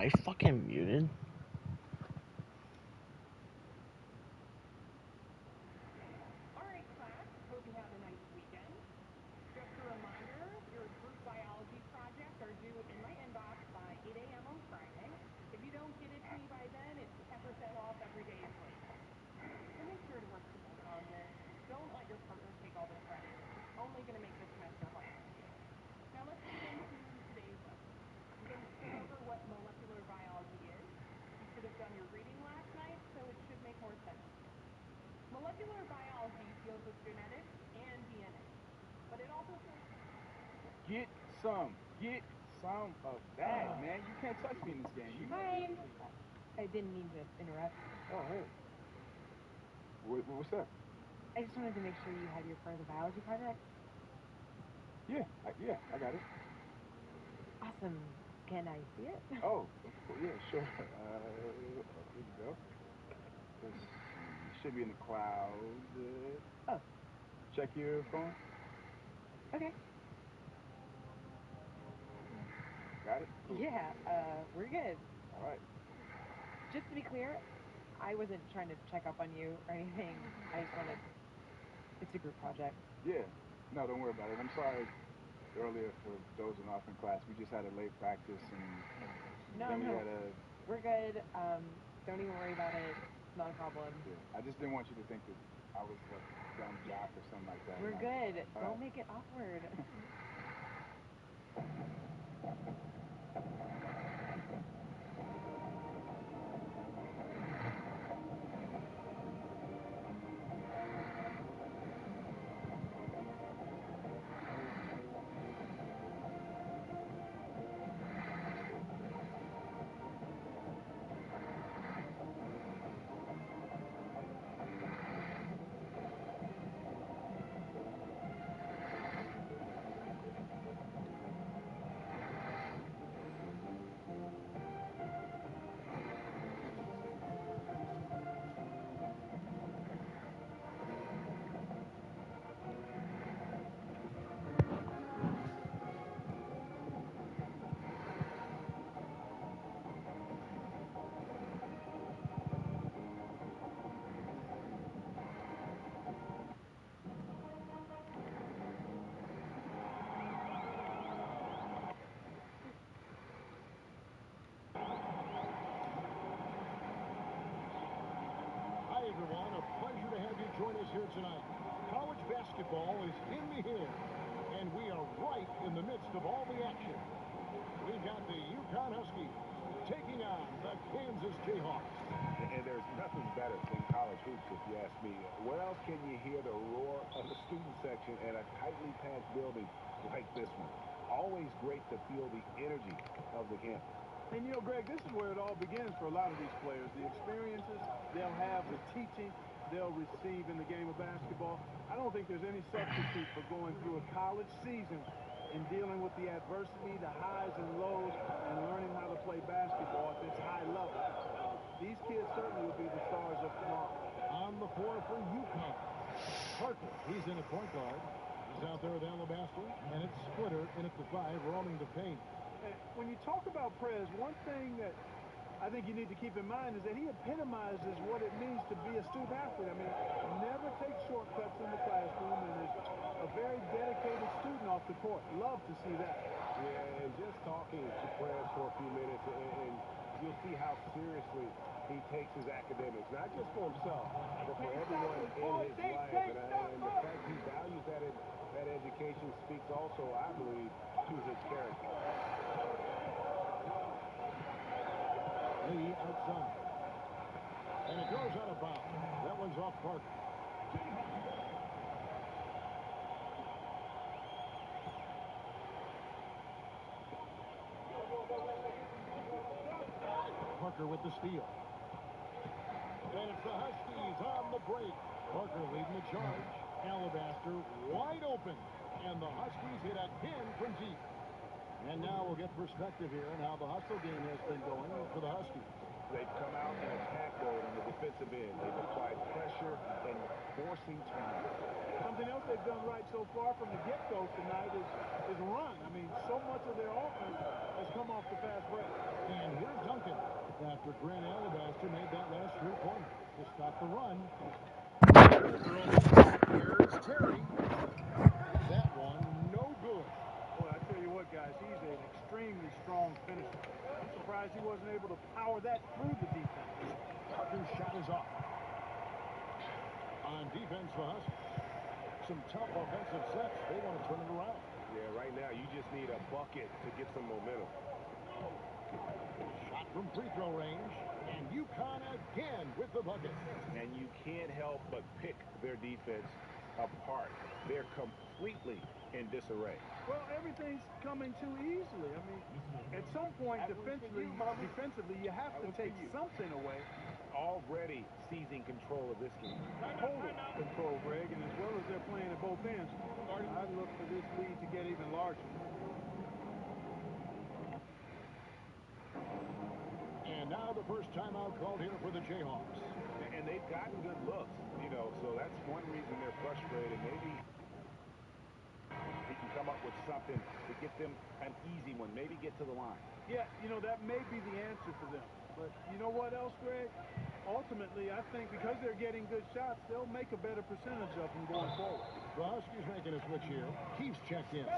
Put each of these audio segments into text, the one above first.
I fucking muted? Alright, class. Hope you had a nice weekend. Just a reminder, your group biology projects are due in my inbox by 8 a.m. on Friday. If you don't get it to me by then, it's 10% off every day is late. So make sure to work together on this. Don't let your partner take all the credit. It's only going to make the semester harder for you. Now let's get into today's lesson. I'm going to skip over what molecular biology is. You should have done your reading last night, so it should make more sense to you. Molecular biology deals with genetics and DNA, but it also Get some of that, man. You can't touch me in this game. Hi. I didn't mean to interrupt. Oh, hey. What's up? I just wanted to make sure you had your part of the biology project. Yeah, I got it. Awesome. Can I see it? Oh, yeah, sure. Here we go. Let's see. Should be in the cloud. Oh. Check your phone. Okay. Got it? Cool. Yeah, we're good. All right. Just to be clear, I wasn't trying to check up on you or anything. I just wanted... It's a group project. Yeah. No, don't worry about it. I'm sorry earlier for dozing off in class. We just had a late practice and then we had a... We're good. Don't even worry about it. It's not a problem. Yeah. I just didn't want you to think that I was a dumb jock or something like that. We're good. Don't right. make it awkward. Hi, everyone. A pleasure to have you join us here tonight. College basketball is in the air, and we are right in the midst of all the action. We've got the UConn Huskies taking on the Kansas Jayhawks. And there's nothing better than college hoops, if you ask me. Where else can you hear the roar of the student section in a tightly packed building like this one? Always great to feel the energy of the campus. And, you know, Greg, this is where it all begins for a lot of these players. The experiences they'll have, the teaching they'll receive in the game of basketball. I don't think there's any substitute for going through a college season and dealing with the adversity, the highs and lows, and learning how to play basketball at this high level. These kids certainly will be the stars of tomorrow. On the floor for UConn, Parker, he's in at point guard. He's out there with Alabaster, and it's Splitter in at the 5, roaming the paint. When you talk about Prez, one thing that I think you need to keep in mind is that he epitomizes what it means to be a student athlete. I mean, never takes shortcuts in the classroom and is a very dedicated student off the court. Love to see that. Yeah, and just talking to Prez for a few minutes, and you'll see how seriously he takes his academics, not just for himself, but for everyone in his life. And the fact he values that education speaks also, I believe, to his character. Lee outside. And it goes out of bounds. That one's off Parker. Parker with the steal. And it's the Huskies on the break. Parker leading the charge. Alabaster wide open. And the Huskies hit again from deep. And now we'll get perspective here on how the hustle game has been going for the Huskies. They've come out in attack mode on the defensive end. They've applied pressure and forcing turnovers. Something else they've done right so far from the get-go tonight is run. I mean, so much of their offense has come off the fast break. And here's Duncan after Grant Alabaster made that last three-pointer to stop the run. Here's Terry. That one no good. Boy, I tell you what, guys, he's an extremely strong finisher. I'm surprised he wasn't able to power that through the defense. Parker's shot is off. On defense, the Huskies. Some tough offensive sets. They want to turn it around. Yeah, right now you just need a bucket to get some momentum. Shot from free throw range. And UConn again with the bucket. And you can't help but pick their defense apart. They're completely in disarray. Well, everything's coming too easily. I mean, at some point, defensively, you have to take something away. Already seizing control of this game. Total control, Greg, and as well as they're playing at both ends, I look for this lead to get even larger. And now the first timeout called here for the Jayhawks. And they've gotten good looks, so that's one reason they're frustrated. Maybe he can come up with something to get them an easy one, maybe get to the line. Yeah, that may be the answer for them. But you know what else, Greg? Ultimately, I think because they're getting good shots, they'll make a better percentage of them going forward. The Huskies making a switch here. Keith's checked in. And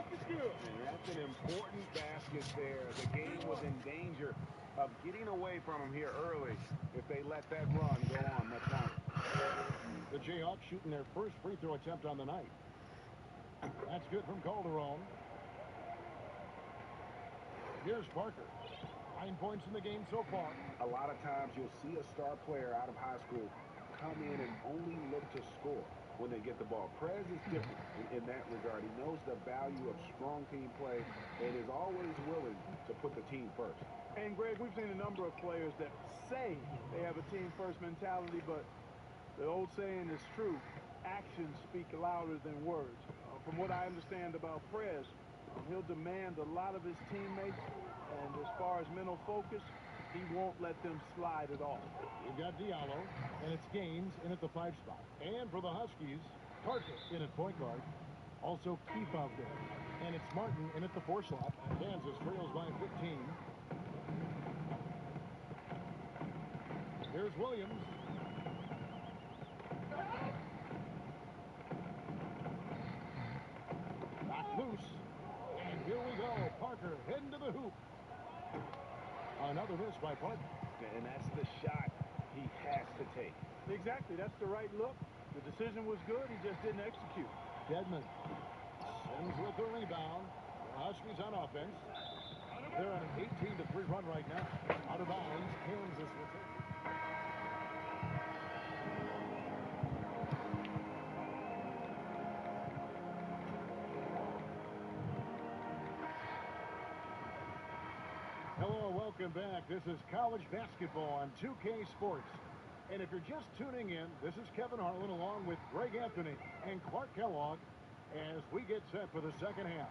that's an important basket there. The game was in danger of getting away from them here early if they let that run go on much longer. The Jayhawks shooting their first free throw attempt on the night. That's good from Calderon. Here's Parker. 9 points in the game so far. A lot of times you'll see a star player out of high school come in and only look to score when they get the ball. Prez is different in that regard. He knows the value of strong team play and is always willing to put the team first. And, Greg, we've seen a number of players that say they have a team-first mentality, but the old saying is true. Actions speak louder than words. From what I understand about Prez, he'll demand a lot of his teammates, and as far as mental focus, he won't let them slide at all. We've got Diallo, and it's Gaines in at the 5 spot. And for the Huskies, Parker in at point guard. Also Keefe out there. And it's Martin in at the 4 slot. Kansas trails by 15. Here's Williams. Knocked loose. And here we go. Parker heading to the hoop. Another miss by Parker. And that's the shot he has to take. Exactly. That's the right look. The decision was good. He just didn't execute. Dedman. Sims with the rebound. The Huskies on offense. They're on an 18-3 run right now. Out of bounds. Kansas will take it. Hello, welcome back. This is college basketball on 2K Sports. And if you're just tuning in, this is Kevin Harlan along with Greg Anthony and Clark Kellogg as we get set for the second half.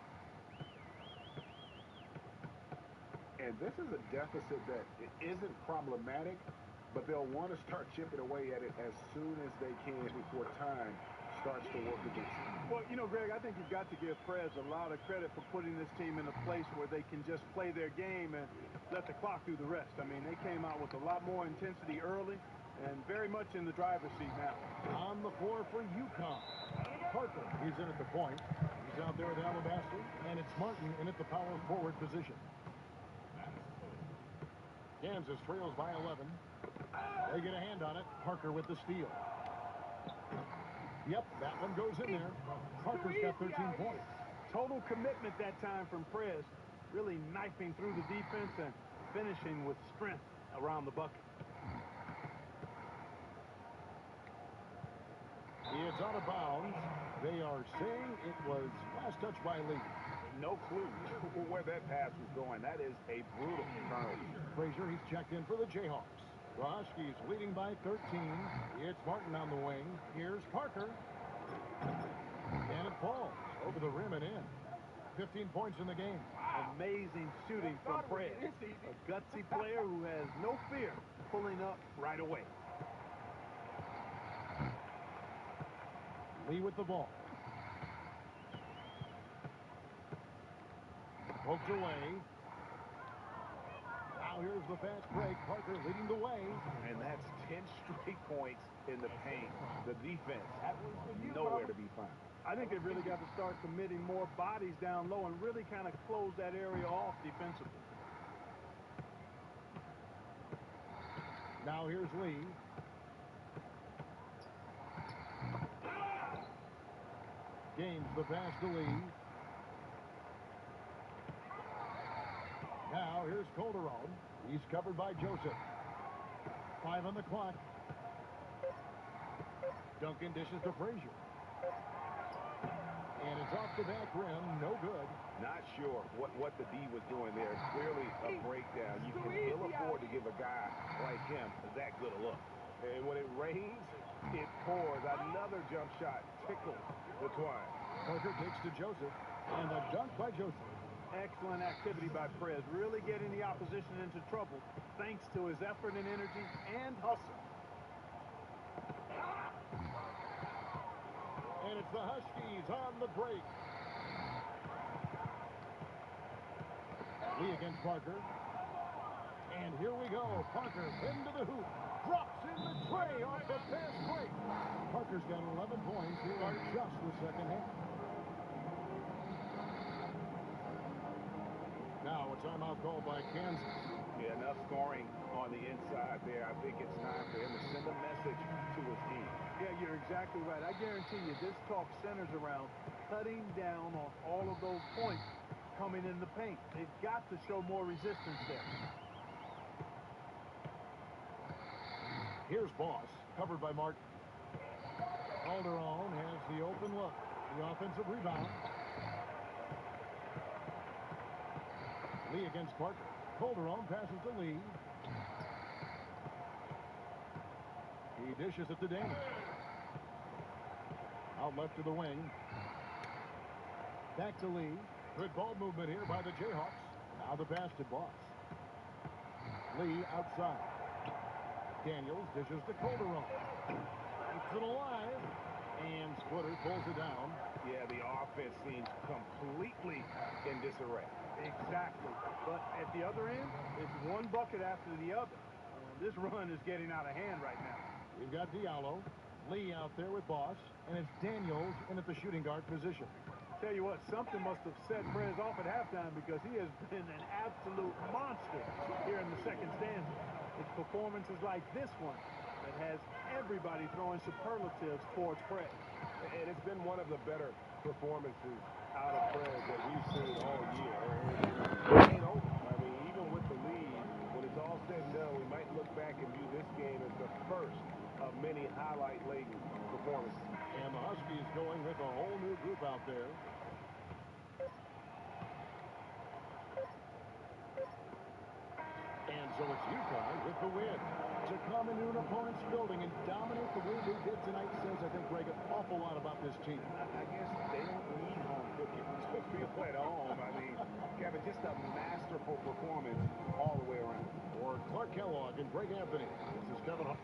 And this is a deficit that isn't problematic, but they'll want to start chipping away at it as soon as they can before time starts to work against them. Well, Greg, I think you've got to give Prez a lot of credit for putting this team in a place where they can just play their game and let the clock do the rest. I mean, they came out with a lot more intensity early and very much in the driver's seat now. On the floor for UConn. Parker, he's in at the point. He's out there with Alabaster, and it's Martin in at the power forward position. Kansas trails by 11. They get a hand on it. Parker with the steal. Yep, that one goes in there. Parker's got 13 points. Total commitment that time from Prez, really knifing through the defense and finishing with strength around the bucket. It's out of bounds. They are saying it was last touch by Lee. No clue where that pass was going. That is a brutal turnover. Frazier, he's checked in for the Jayhawks. The Huskies leading by 13. It's Martin on the wing. Here's Parker. And it falls over the rim and in. 15 points in the game. Amazing shooting from Prez. A gutsy player who has no fear pulling up right away. Lee with the ball. Poked away. Now here's the fast break. Parker leading the way. And that's 10 straight points in the paint. The defense, nowhere to be found. I think they've really got to start committing more bodies down low and really kind of close that area off defensively. Now here's Lee. Gains the pass to Lee. Now here's Calderon. He's covered by Joseph. 5 on the clock. Duncan dishes to Frazier. And it's off the back rim. No good. Not sure what the D was doing there. Clearly a breakdown. You can ill afford to give a guy like him that good a look. And when it rains, it pours. Another jump shot tickles the twine. Parker takes to Joseph. And a dunk by Joseph. Excellent activity by Prez, really getting the opposition into trouble thanks to his effort and energy and hustle. And it's the Huskies on the break. Lee against Parker. And here we go. Parker into the hoop. Drops in the tray off the fast break. Parker's got 11 points here in just the second half. Now a timeout called by Kansas. Yeah, enough scoring on the inside there. I think it's time for him to send a message to his team. Yeah, you're exactly right. I guarantee you this talk centers around cutting down on all of those points coming in the paint. They've got to show more resistance there. Here's Boss, covered by Martin. Calderon has the open look. The offensive rebound. Lee against Parker. Calderon passes to Lee. He dishes it to Daniels. Out left to the wing. Back to Lee. Good ball movement here by the Jayhawks. Now the pass to Boss. Lee outside. Daniels dishes to Calderon. Keeps it alive. And Splitter pulls it down. Yeah, the offense seems completely in disarray. Exactly. But at the other end, it's one bucket after the other. This run is getting out of hand right now. We've got Diallo. Lee out there with Boss. And it's Daniels in at the shooting guard position. Tell you what, something must have set Prez off at halftime because he has been an absolute monster here in the second stanza. It's performances like this one that has everybody throwing superlatives towards Prez. And it's been one of the better performances out of Prez that we've seen all year. And it ain't over. I mean, even with the lead, when it's all said and done, we might look back and view this game as the first of many highlight-laden performances. And the Huskies going with a whole new group out there. And so it's UConn with the win. To come into an opponent's building and dominate the way they did tonight says, I think, Greg, an awful lot about this team. I guess they don't need home cooking to feel at home. I mean, Kevin, just a masterful performance all the way around. For Clark Kellogg and Greg Anthony, this is Kevin Hart.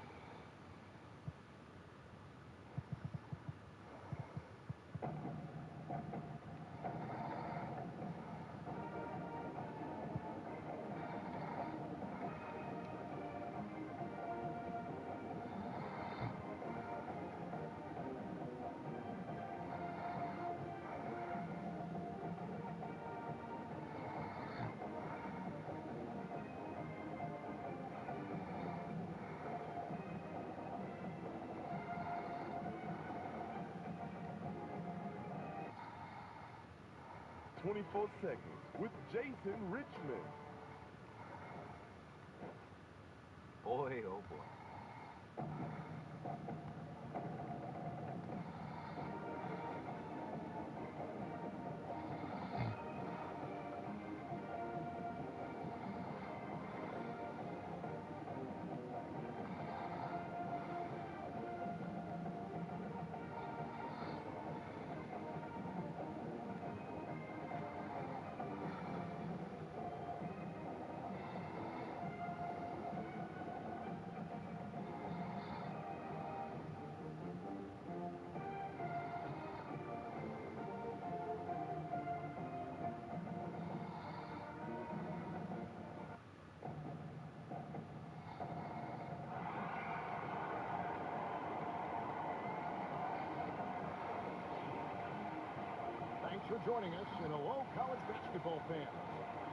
Seconds with Jason Richmond. Boy, oh boy. for joining us. And hello, college basketball fans.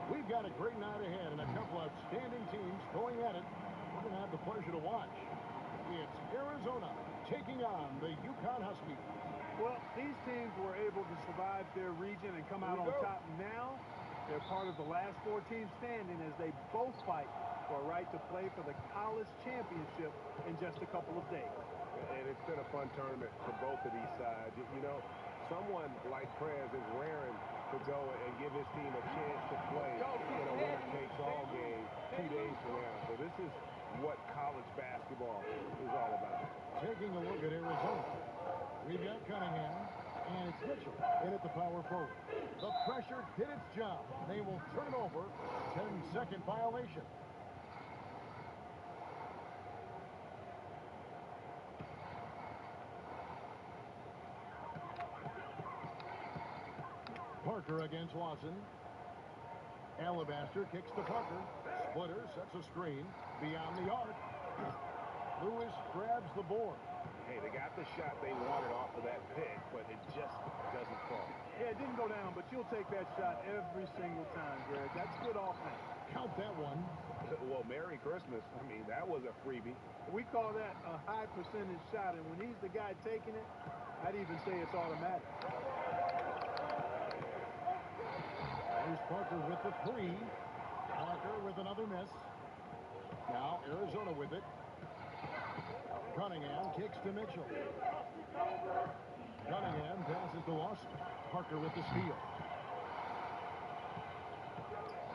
We've got a great night ahead and a couple outstanding teams going at it. We're going to have the pleasure to watch. It's Arizona taking on the UConn Huskies. Well, these teams were able to survive their region and come out on top. Now they're part of the last 4 teams standing as they both fight for a right to play for the college championship in just a couple of days. And it's been a fun tournament for both of these sides. You know, someone like Prez is raring to go and give his team a chance to play in a winner-takes-all game 2 days from now. So this is what college basketball is all about. Taking a look at Arizona. We've got Cunningham, and it's Mitchell in at the power forward. The pressure did its job. They will turn it over. 10-second violation. Parker against Watson. Alabaster kicks to Parker. Splitter sets a screen beyond the arc. Lewis grabs the board. Hey, they got the shot they wanted off of that pick, but it just doesn't fall. Yeah, it didn't go down, but you'll take that shot every single time, Greg. That's good offense. Count that one. Well, Merry Christmas. I mean, that was a freebie. We call that a high percentage shot, and when he's the guy taking it, I'd even say it's automatic. There's Parker with the 3. Parker with another miss. Now Arizona with it. Cunningham kicks to Mitchell. Cunningham passes to Lawson. Parker with the steal.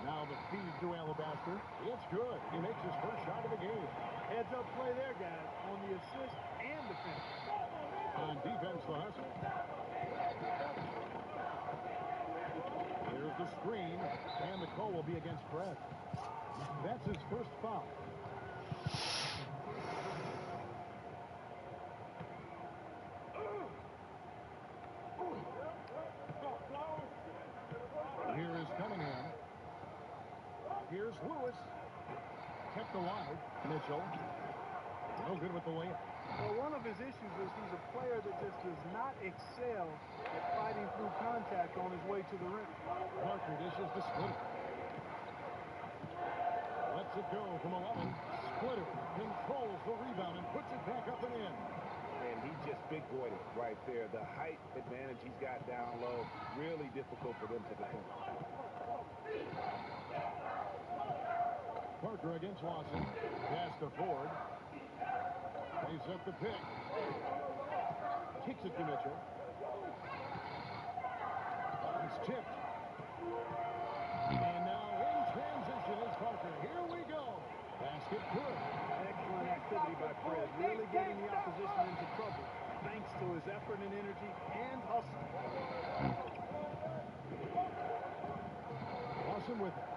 Now the feed to Alabaster. It's good. He makes his first shot of the game. Heads up play there, guys, on the assist and defense. On defense, the Huskies. Here's the screen, and the call will be against Prez. That's his first foul. Here is Cunningham. Here's Lewis. Kept alive. Mitchell. No good with the layup. Well, one of his issues is he's a player that just does not excel at fighting through contact on his way to the rim. Parker dishes the Splitter. Lets it go from 11. Splitter controls the rebound and puts it back up and in. And he just big-boyed it right there. The height advantage he's got down low, really difficult for them to defend. Parker against Watson. Pass to Ford. They set the pick. Kicks it to Mitchell. It's tipped. And now in transition is Parker. Here we go. Basket good. Excellent activity by Prez, really getting the opposition into trouble thanks to his effort and energy and hustle. Lawson with it.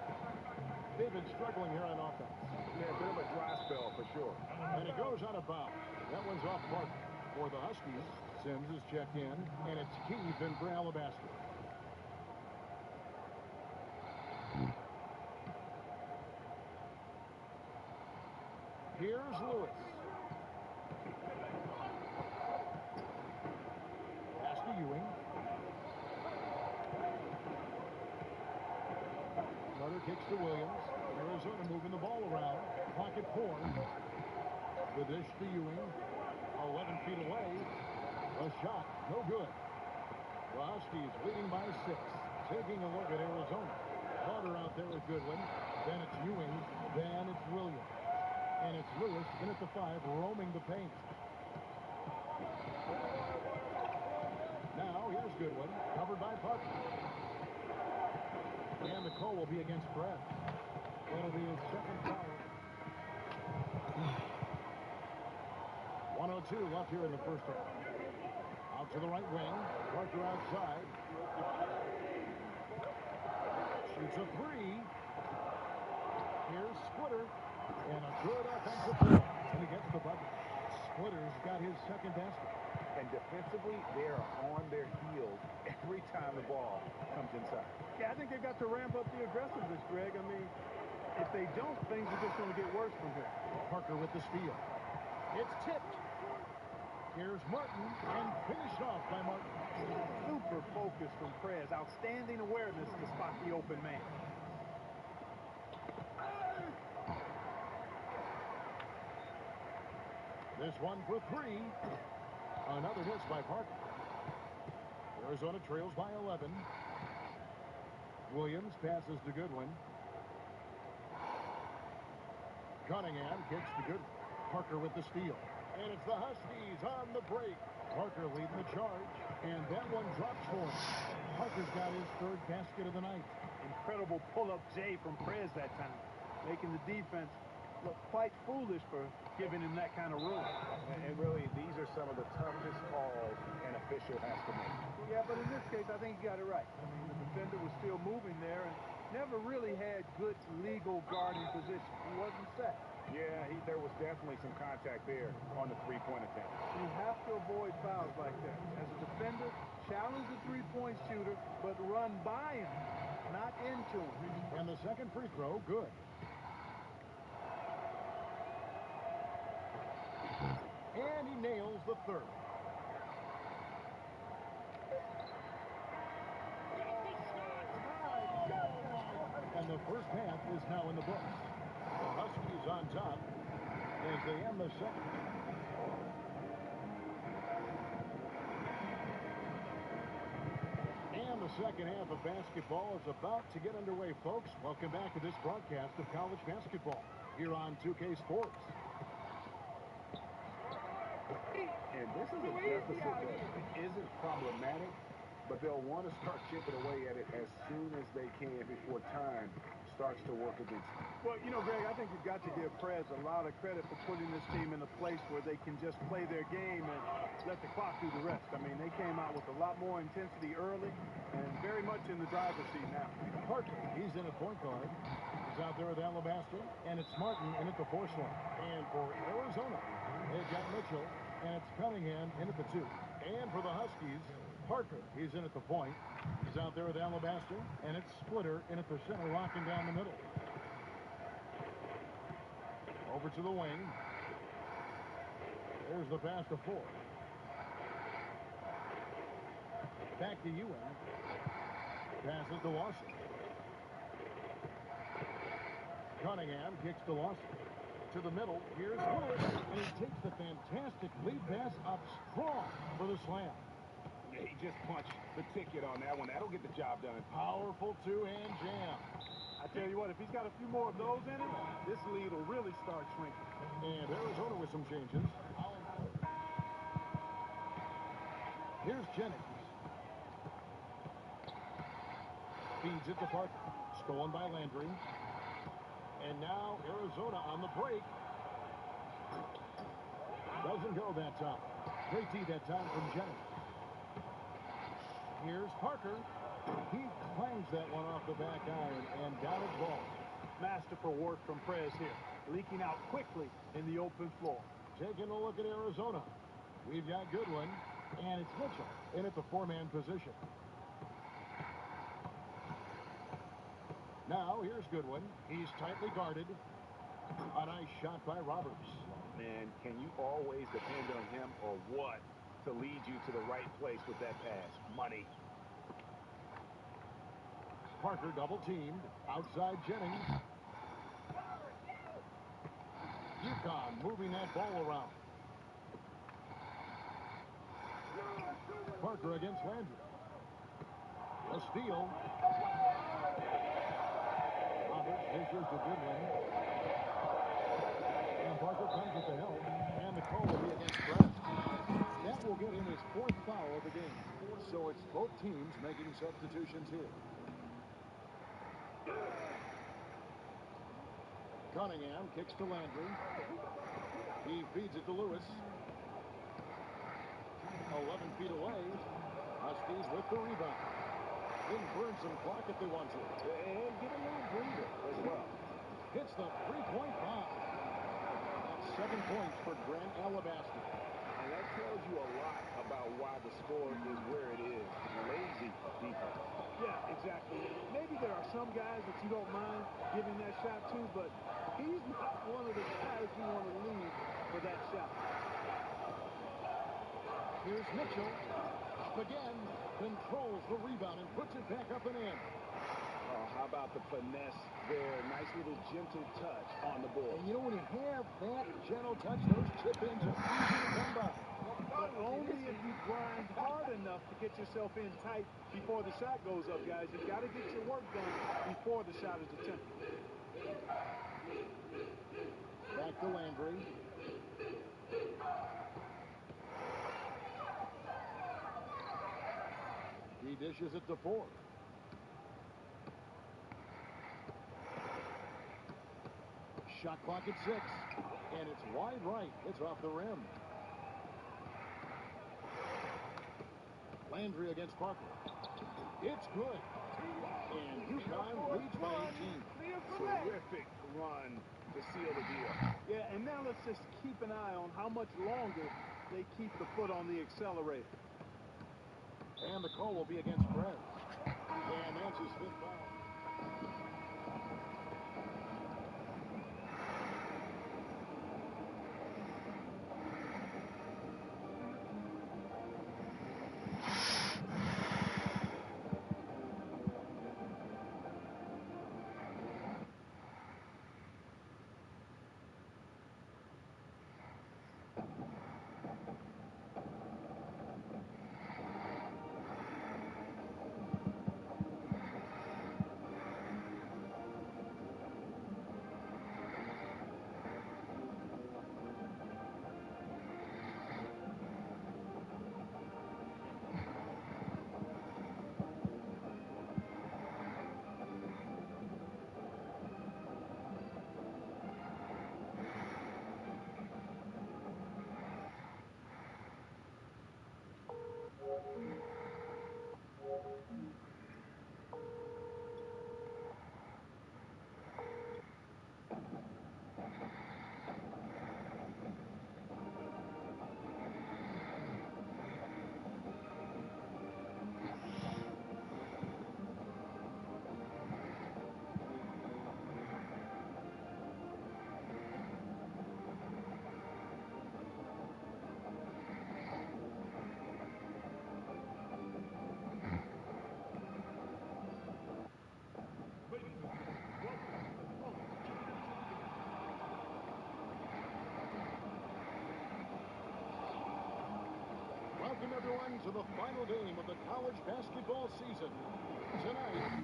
They've been struggling here on offense. Yeah, a bit of a dry spell for sure. And it goes out of bounds. That one's off Parker. For the Huskies, Sims is checked in, and it's Keith in for Alabaster. Here's Lewis. Pass to Ewing. Another kicks to Williams. Arizona moving the ball around. Pocket 4. The dish to Ewing. 11 feet away. A shot. No good. The Huskies leading by 6. Taking a look at Arizona. Carter out there with Goodwin. Then it's Ewing. Then it's Williams. And it's Lewis in at the 5, roaming the paint. Now here's Goodwin, covered by Parker. And the call will be against Prez. That'll be his second foul. 1:02 left here in the first half. Out to the right wing. Parker outside. Shoots a 3. Here's Splitter. And a good offensive play. And he gets the bucket. Splitter's got his second basket. And defensively, they are on their heels every time the ball comes inside. Yeah, I think they've got to ramp up the aggressiveness, Greg. I mean, if they don't, things are just going to get worse from here. Parker with the steal. It's tipped. Here's Martin, and finished off by Martin. Super focus from Prez. Outstanding awareness to spot the open man. This one for three. Another miss by Parker. Arizona trails by 11. Williams passes to Goodwin. Cunningham kicks to Goodwin. Parker with the steal. And it's the Huskies on the break. Parker leading the charge. And that one drops for him. Parker's got his third basket of the night. Incredible pull-up J from Prez that time, making the defense look quite foolish for giving him that kind of room. And really, these are some of the toughest calls an official has to make. Yeah, but in this case, I think he got it right. I mean, the defender was still moving there and never really had good legal guarding position. He wasn't set. Yeah, there was definitely some contact there on the three-point attempt. You have to avoid fouls like that. As a defender, challenge the three-point shooter, but run by him, not into him. And the second free throw, good. And he nails the third. And the first half is now in the books. The Huskies on top as they end the second. And the second half of basketball is about to get underway, folks. Welcome back to this broadcast of college basketball here on 2K Sports. And this is a deficit that isn't problematic, but they'll want to start chipping away at it as soon as they can before time starts to work against them. Well, you know, Greg, I think you've got to give Prez a lot of credit for putting this team in a place where they can just play their game and let the clock do the rest. I mean, they came out with a lot more intensity early and very much in the driver's seat now. Parker, he's in at point guard. He's out there with Alabaster, and it's Martin in at the four slot. And for Arizona, they've got Mitchell, and it's Cunningham in at the two. And for the Huskies, Parker, he's in at the point. He's out there with Alabaster, and it's Splitter in at the center, locking down the middle. Over to the wing. There's the pass to Ford. Back to Ewing. Passes to Lawson. Cunningham kicks to Lawson. To the middle. Here's Lewis, and he takes the fantastic lead pass up strong for the slam. Yeah, he just punched the ticket on that one. That'll get the job done. Powerful two-hand jam. I tell you what, if he's got a few more of those in him, this lead will really start shrinking. And Arizona with some changes. Here's Jennings. Feeds it to Parker. Stolen by Landry. And now Arizona on the break. Doesn't go that time. Great D that time from Jennings. Here's Parker. He clangs that one off the back iron and got it ball. Masterful work from Prez here. Leaking out quickly in the open floor. Taking a look at Arizona. We've got Goodwin, and it's Mitchell in at the four-man position. Now, here's Goodwin. He's tightly guarded. A nice shot by Roberts. Man, can you always depend on him or what to lead you to the right place with that pass? Money. Parker double-teamed. Outside Jennings. UConn moving that ball around. Parker against Landry. A steal. Roberts dishes to Goodwin. And Parker comes with the help. And the call will be against Prez. That will get him his fourth foul of the game. So it's both teams making substitutions here. Cunningham kicks to Landry. He feeds it to Lewis. 11 feet away. Huskies with the rebound. They can burn some clock if they want to. And get a little breather as well. Hits the three-point bomb. That's 7 points for Grant Alabaster. And that tells you a lot about why the score is where it is. Lazy defense. Yeah, exactly. Maybe there are some guys that you don't mind giving that shot to, but he's not one of the guys you want to leave for that shot. Here's Mitchell. Up again. Controls the rebound and puts it back up and in. Oh, how about the finesse there? Nice little gentle touch on the board. And you know, when you have that gentle touch, those chip-ins are easy to come by. But only if you grind hard enough to get yourself in tight before the shot goes up, guys. You've got to get your work done before the shot is attempted. Back to Landry. He dishes it to Ford. Shot clock at 6. And it's wide right. It's off the rim. Landry against Parker. It's good. And UConn leads by 18. Terrific run to seal the deal. Yeah, and now let's just keep an eye on how much longer they keep the foot on the accelerator. And the call will be against Prez. And that's his 5th foul. Welcome, everyone, to the final game of the college basketball season. Tonight,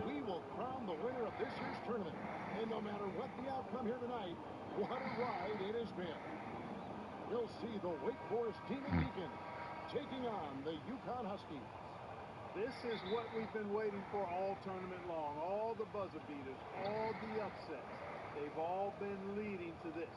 we will crown the winner of this year's tournament. And no matter what the outcome here tonight, what a ride it has been. We'll see the Wake Forest Demon Deacons taking on the UConn Huskies. This is what we've been waiting for all tournament long. All the buzzer beaters, all the upsets. They've all been leading to this.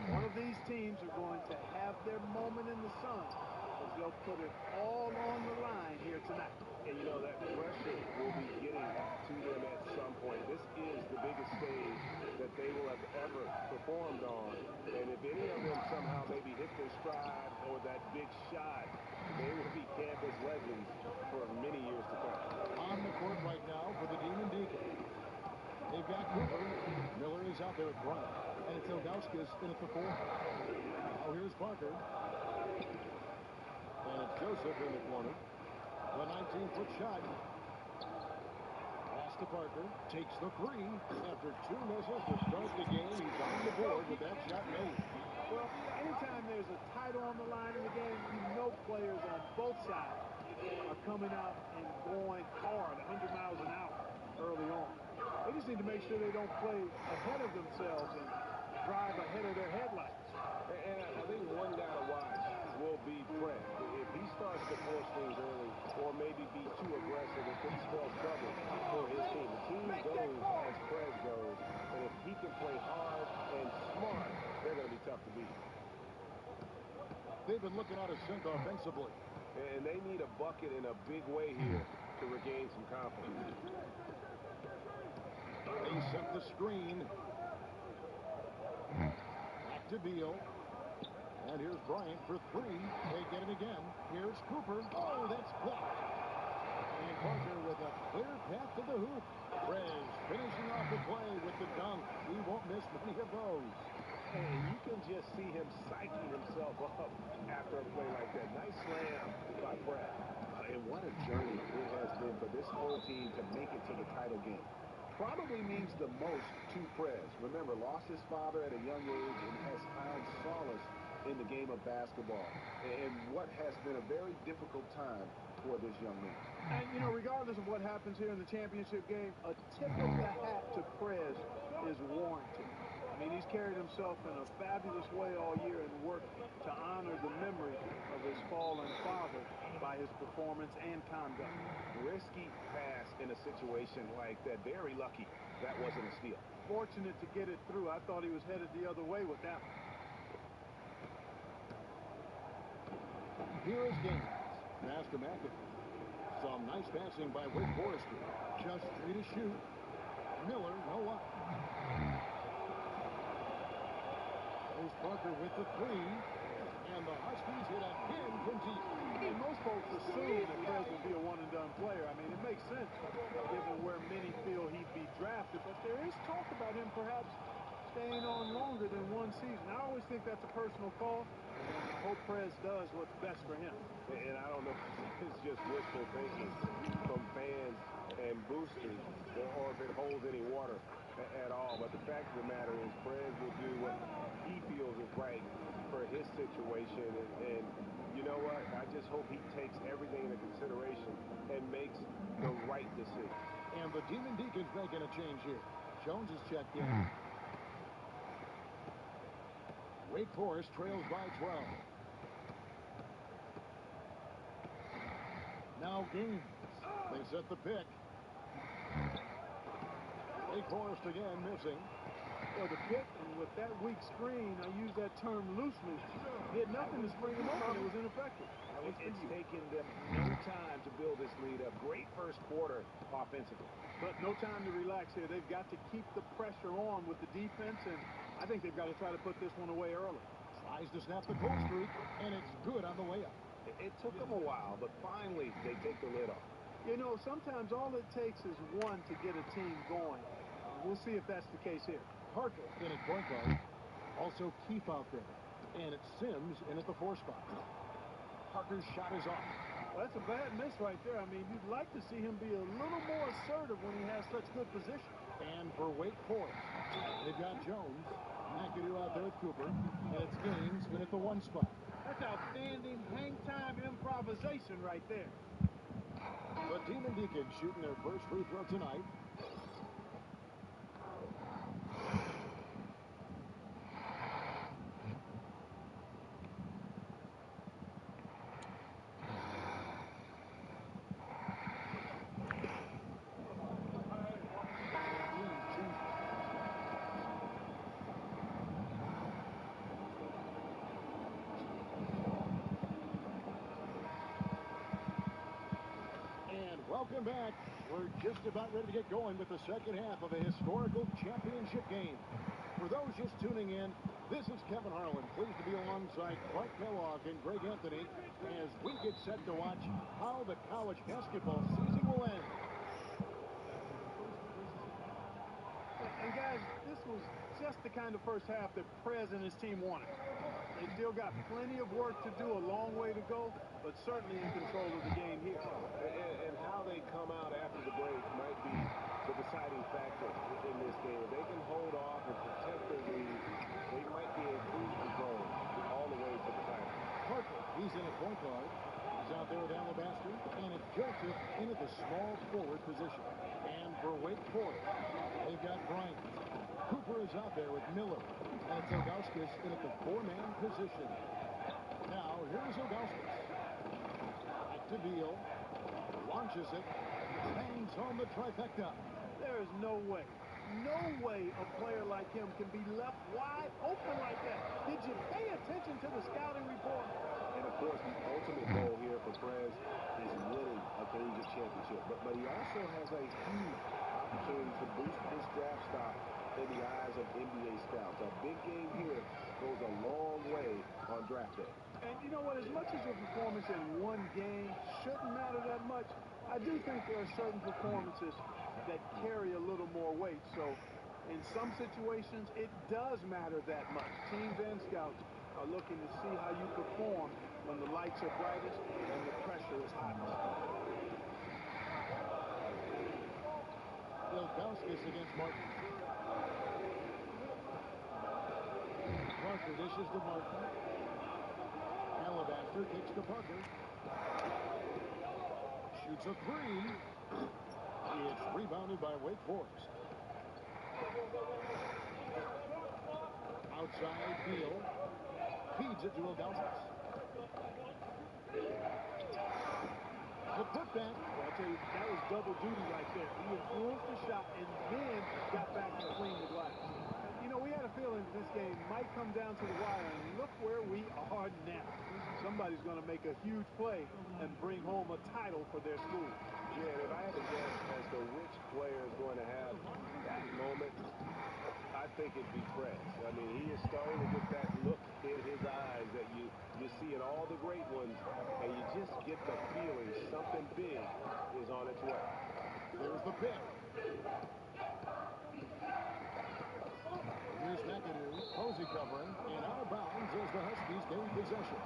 One of these teams are going to have their moment in the sun, but they'll put it all on the line here tonight. And you know, that pressure will be getting to them at some point. This is the biggest stage that they will have ever performed on. And if any of them somehow maybe hit their stride or that big shot, they will be campus legends for many years to come. On the court right now for the Demon Deacons. They've got Cooper. Miller is out there at front. And it's Ilgauskas in at the 4. Now here's Parker. And it's Joseph in the corner. The 19-foot shot. Pass to Parker. Takes the 3. After 2 misses to start the game, he's on the board with that shot made. Well, anytime there's a title on the line in the game, you know players on both sides are coming out and going hard, 100 miles an hour early on. They just need to make sure they don't play ahead of themselves and drive ahead of their headlights. And I think one guy to watch will be Prez. If he starts to force things early or maybe be too aggressive, it could spell trouble for his team. The team goes as Prez goes, and if he can play hard They've been looking out of sync offensively. And they need a bucket in a big way here to regain some confidence. They set the screen. Back to Beal. And here's Bryant for three. They get it again. Here's Cooper. Oh, that's blocked. And Parker with a clear path to the hoop. Prez finishing off the play with the dunk. He won't miss many of those. And you can just see him psyching himself up after a play like that. Nice slam by Prez. And what a journey it has been for this whole team to make it to the title game. Probably means the most to Prez. Remember, lost his father at a young age and has found solace in the game of basketball. And what has been a very difficult time for this young man. And, you know, regardless of what happens here in the championship game, a tip of the hat to Prez is warranted. I mean, he's carried himself in a fabulous way all year and worked to honor the memory of his fallen father by his performance and conduct. Risky pass in a situation like that. Very lucky that wasn't a steal. Fortunate to get it through. I thought he was headed the other way with that one. Here is Gaines. Pass to McAfee. Some nice passing by Wake Forester. Just three to shoot. Miller, no luck. There's Parker with the three. And the Huskies hit again from deep. And most folks assume that Prez will be a one-and-done player. I mean, it makes sense given where many feel he'd be drafted. But there is talk about him perhaps staying on longer than one season. I always think that's a personal call. And I hope Prez does what's best for him. And I don't know if it's just wishful thinking from fans and boosters or if it holds any water at all. But the fact of the matter is Prez will do what he feels is right for his situation. And you know what? I just hope he takes everything into consideration and makes the right decision. And the Demon Deacons making a change here. Jones is checked in. Wake Forest trails by 12. Now Gaines. They set the pick. Wake Forest again missing. Well, the pick, and with that weak screen, I use that term loosely. He had nothing to spring him open. It was ineffective. It's taken them no time to build this lead up. Great first quarter offensively. But no time to relax here. They've got to keep the pressure on with the defense, and I think they've got to try to put this one away early. Tries to snap the cold streak, and it's good on the way up. It took them a while, but finally they take the lid off. You know, sometimes all it takes is one to get a team going. We'll see if that's the case here. Parker in at point guard. Also Keefe out there. And it's Sims in at the 4 spot. Parker's shot is off. Well, that's a bad miss right there. I mean, you'd like to see him be a little more assertive when he has such good position. And for Wake Forest, they've got Jones. McAdoo out there with Cooper. And it's Gaines in at the 1 spot. That's outstanding hang-time improvisation right there. The Demon Deacons shooting their first free throw tonight. Welcome back. We're just about ready to get going with the second half of a historical championship game. For those just tuning in, this is Kevin Harlan, pleased to be alongside Clark Kellogg and Greg Anthony as we get set to watch how the college basketball season will end. And guys, this was just the kind of first half that Prez and his team wanted. They still got plenty of work to do, a long way to go, but certainly in control of the game here. And how they come out after the break might be the deciding factor in this game. If they can hold off and protect their lead, they might be in cruise control all the way to the title. Parker, he's in at point guard. He's out there with Alabaster. And it's Joseph in at the small forward position. And for Wake Forest, they've got Bryant. Cooper is out there with Miller. And it's Ilgauskas in at the 4-man position. Now, here's Ilgauskas. Back to Beal. Launches it. Hangs on the trifecta. There is no way a player like him can be left wide open like that. Did you pay attention to the scouting report? course, the ultimate goal here for Perez is winning a collegiate championship. But he also has a huge opportunity to boost his draft stock in the eyes of NBA scouts. A big game here goes a long way on draft day. And you know what? As much as your performance in one game shouldn't matter that much, I do think there are certain performances that carry a little more weight. So in some situations, it does matter that much. Teams and scouts are looking to see how you perform when the lights are brightest and the pressure is hottest. Ilgauskas against Martin. Parker dishes to Martin. Alabaster kicks to Parker. Shoots a three. It's rebounded by Wake Forest. Outside, Beal feeds it to Ilgauskas. The putback. Well, I'll tell you, that was double duty right there. He influenced the shot and then got back and cleaned the glass. You know, we had a feeling this game might come down to the wire, and look where we are now. Somebody's going to make a huge play and bring home a title for their school. Yeah, and if I had to guess as to which player is going to have that moment, I think it'd be Prez. I mean, he is starting to get that look in his eyes that you see in all the great ones, and you just get the feeling something big is on its way. There's the pick. Here's McAdoo. Posey covering, and out of bounds as the Huskies gain possession.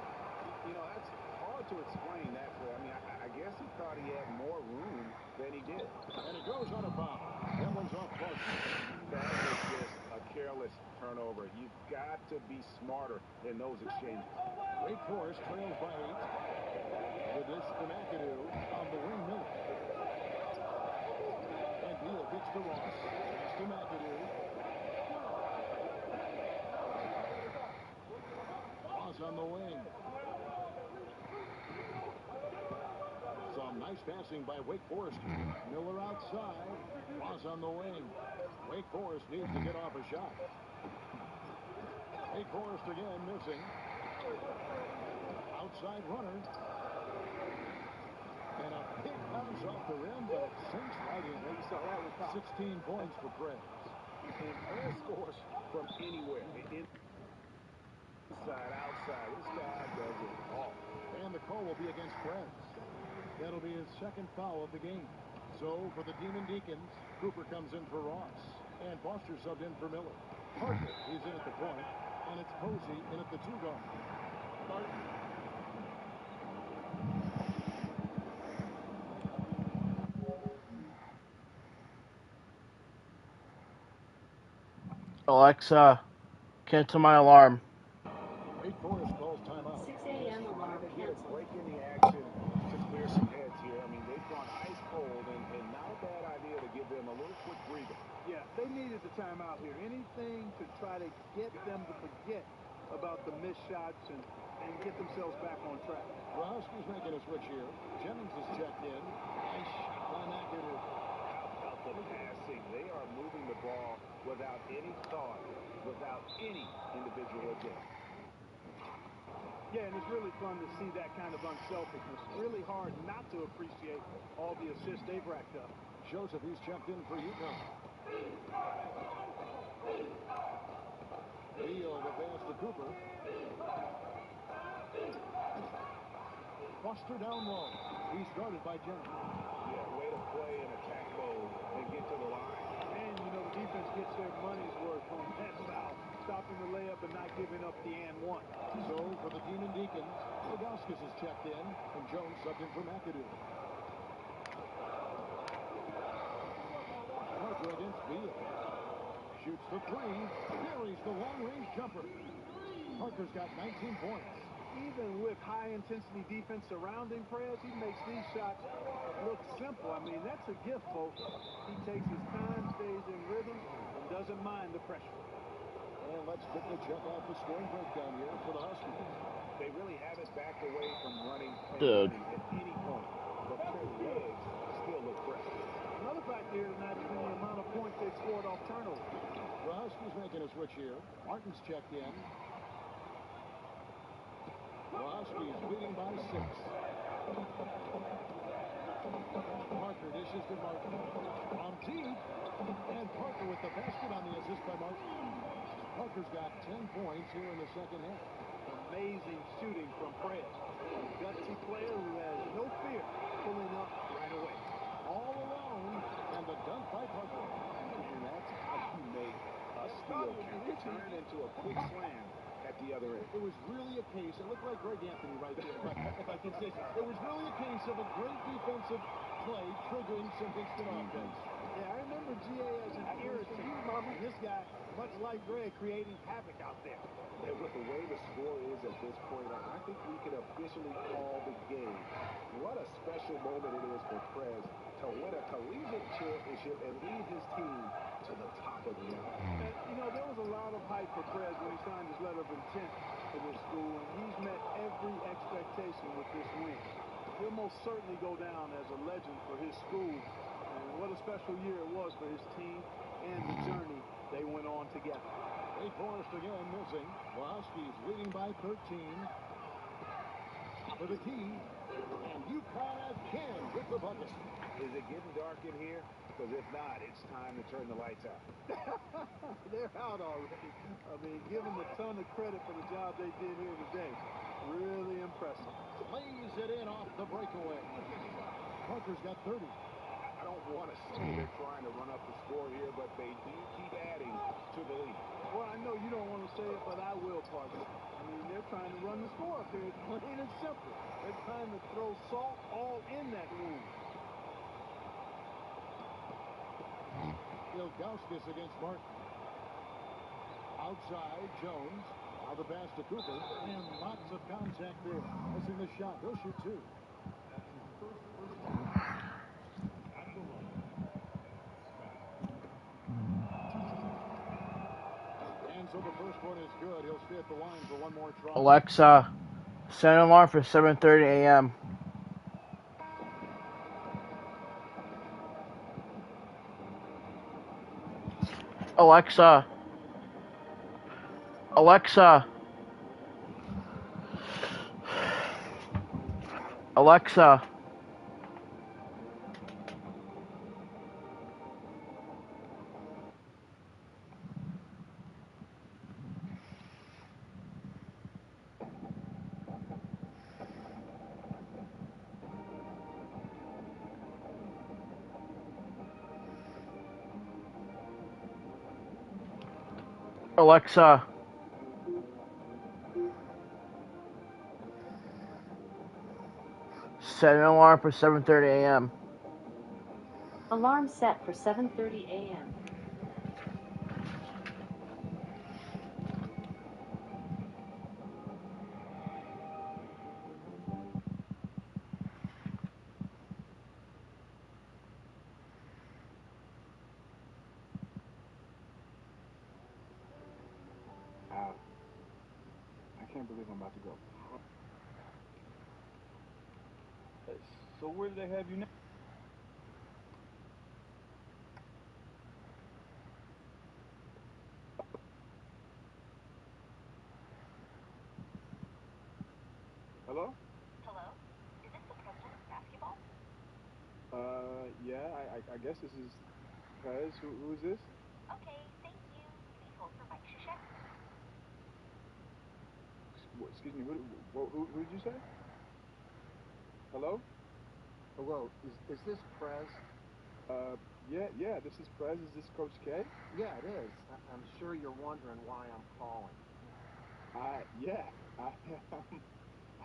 You know, that's hard to explain that play. I mean, I guess he thought he had more room than he did. And it goes out of bounds. That one's off Foster. That was just a careless turnover. You've got to be smarter in those exchanges. Wake Forest trails by 8. The dish to McAdoo on the wing Miller. And Beal gets to Ross. Pass to McAdoo. Ross on the wing. Some nice passing by Wake Forest. Miller outside. Ross on the wing. Wake Forest needs to get off a shot. Wake Forest again missing. Outside runner. And a pick comes off the rim, but it sinks right in. You saw that with 16 points for Prez. And Perez scores from anywhere. Inside, outside. This guy does it all. And the call will be against Prez. That'll be his second foul of the game. So for the Demon Deacons, Cooper comes in for Ross. And Foster subbed in for Miller. Parker is in at the point. And it's Posey in at the 2-guard. Alexa, cancel my alarm. Wake Forest calls timeout. 6 a.m. alarm to Get a cancel. break in the action to clear some heads here. I mean, they've gone ice cold, and not a bad idea to give them a little quick breather. Yeah, they needed the timeout here. Anything to try to get them to forget about the missed shots and get themselves back on track. The Huskies making a switch here. Jennings is checked in. Nice shot by McAdoo. How about the passing? They are moving the ball without any thought, without any individual agenda. Yeah, and it's really fun to see that kind of unselfishness. Really hard not to appreciate all the assists they've racked up. Joseph, he's checked in for UConn. Beal, the pass to Cooper. Foster down low. He's guarded by Jennings. Yeah, way to play in attack mode and get to the line. And, you know, the defense gets their money's worth on that foul, stopping the layup and not giving up the and one. So for the Demon Deacons, Ilgauskas is checked in, and Jones subbed in for McAdoo. Parker against Beal. Shoots the three. Buries the long-range jumper. Parker's got 19 points. Even with high-intensity defense surrounding Perez, he makes these shots look simple. I mean, that's a gift, folks. He takes his time, stays in rhythm, and doesn't mind the pressure. And let's quickly check out the scoring breakdown here for the Huskies. They really haven't backed away from running and Dude. running at any point, but their legs still look fresh. Another factor here tonight has been the amount of points they've scored off turnover. The Huskies making a switch here. Martin's checked in. The Huskies leading by 6. Parker dishes to Martin. On deep. And Parker with the basket on the assist by Martin. Parker's got 10 points here in the second half. Amazing shooting from Prez. A gutsy player who has no fear pulling up right away. All alone, and the dunk by Parker. And that's how you make a steal count. Turn it into a quick slam at the other end. It was really a case, it looked like Greg Anthony right there, if I can say so. It was really a case of a great defensive play triggering some instant offense. Yeah, I remember GA as an irritant. And this guy, much like Greg, creating havoc out there. And with the way the score is at this point, I think we can officially call the game. What a special moment it is for Prez to win a collegiate championship and lead his team to the top of the mountain. And, you know, there was a lot of hype for Prez when he signed his letter of intent for this school, and he's met every expectation with this win. He'll most certainly go down as a legend for his school. And what a special year it was for his team and the journey they went on together. Wake Forest again missing. The Huskies leading by 13. Top of the key. And UConn again with the bucket. Is it getting dark in here? Because if not, it's time to turn the lights out. They're out already. I mean, give them a ton of credit for the job they did here today. Really impressive. Lays it in off the breakaway. Parker's got 30. I don't want to say they're trying to run up the score here, but they do keep adding to the lead. Well, I know you don't want to say it, but I will, Parker. I mean, they're trying to run the score up here. It's plain and simple. They're trying to throw salt all in that wound. Ilgauskas against Martin. Outside, Jones. Now the pass to Cooper. And lots of contact there. Missing the shot. He'll shoot 2. That's his first time at the line. And so the first one is good. He'll stay at the line for one more try. Alexa, set an alarm for 7:30 a.m. Alexa. Alexa. Alexa. Alexa. Set an alarm for 7:30 a.m. Alarm set for 7:30 a.m. I can't believe I'm about to go. So where do they have you now? Hello? Hello? Is this the president of basketball? Yeah, I guess this is Prez. Who is this? Okay, thank you. Please hold for Mike Shishak. Excuse me, who did you say? Hello? Hello, is this Prez? Yeah, this is Prez. Is this Coach K? Yeah, it is. I'm sure you're wondering why I'm calling. Yeah,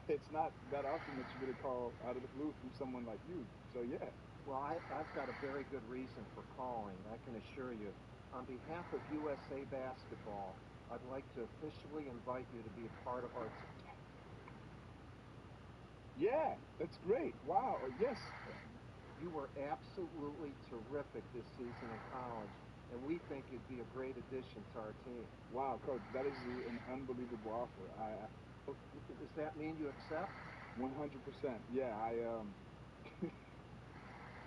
it's not that often that you get a call out of the blue from someone like you, so yeah. Well, I've got a very good reason for calling, I can assure you. On behalf of USA Basketball, I'd like to officially invite you to be a part of our team. Yeah, that's great. Wow, yes. You were absolutely terrific this season in college, and we think you'd be a great addition to our team. Wow, Coach, that is an unbelievable offer. Does that mean you accept? 100%. Yeah,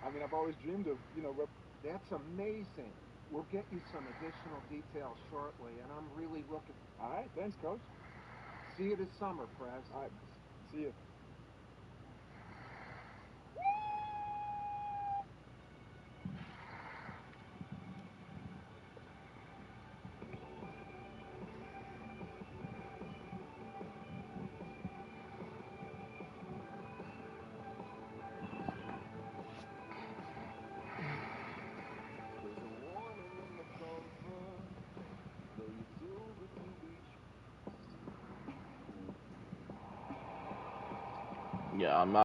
I mean, I've always dreamed of, That's amazing. We'll get you some additional details shortly, and I'm really looking... All right, thanks, Coach. See you this summer, Prez. All right. See you. Yeah, I'm not.